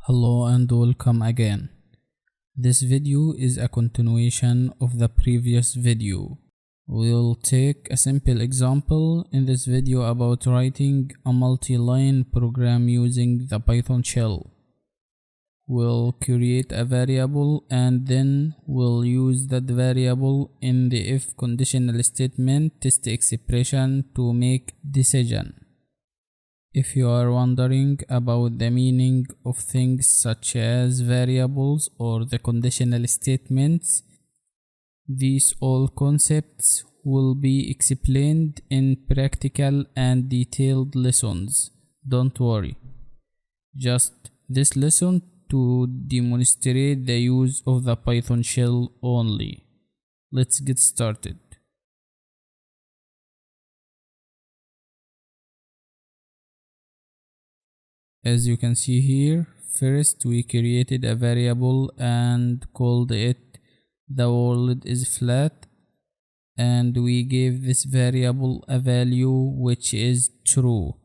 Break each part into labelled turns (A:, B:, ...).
A: Hello and welcome again. This video is a continuation of the previous video. We'll take a simple example in this video about writing a multi-line program using the Python shell. We'll create a variable and then we'll use that variable in the if conditional statement test expression to make decision. If you are wondering about the meaning of things such as variables or the conditional statements, these all concepts will be explained in practical and detailed lessons. Don't worry. Just this lesson to demonstrate the use of the Python shell only. Let's get started. As you can see here, first we created a variable and called it the world is flat, and we gave this variable a value which is true.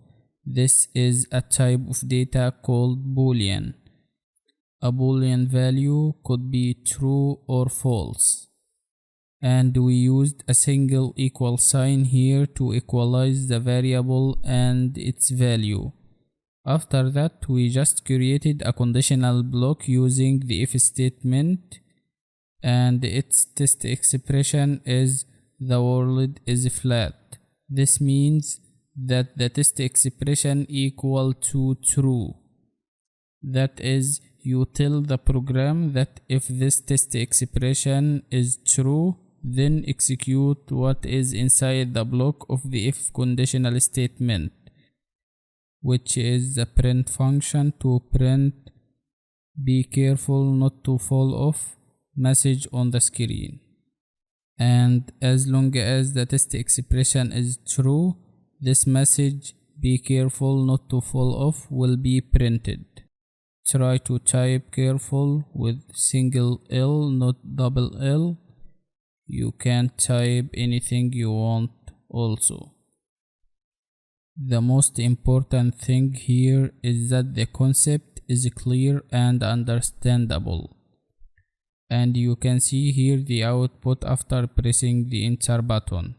A: This is a type of data called Boolean. A Boolean value could be true or false. And we used a single equal sign here to equalize the variable and its value. After that, we just created a conditional block using the if statement, and its test expression is the world is flat. This means that the test expression equal to true. That is, you tell the program that if this test expression is true, then execute what is inside the block of the if conditional statement, which is the print function to print "be careful not to fall off" message on the screen. And as long as the test expression is true, this message "be careful not to fall off" will be printed. Try to type "careful" with single L, not double L. You can type anything you want also. The most important thing here is that the concept is clear and understandable. And you can see here the output after pressing the enter button.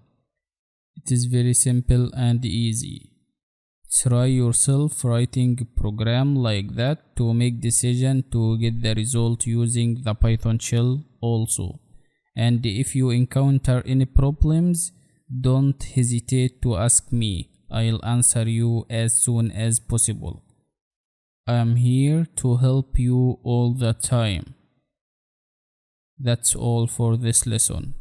A: It is very simple and easy. Try yourself writing a program like that to make decision to get the result using the Python shell also. And if you encounter any problems, don't hesitate to ask me. I'll answer you as soon as possible. I am here to help you all the time. That's all for this lesson.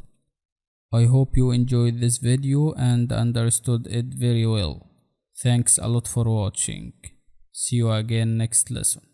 A: I hope you enjoyed this video and understood it very well. Thanks a lot for watching. See you again next lesson.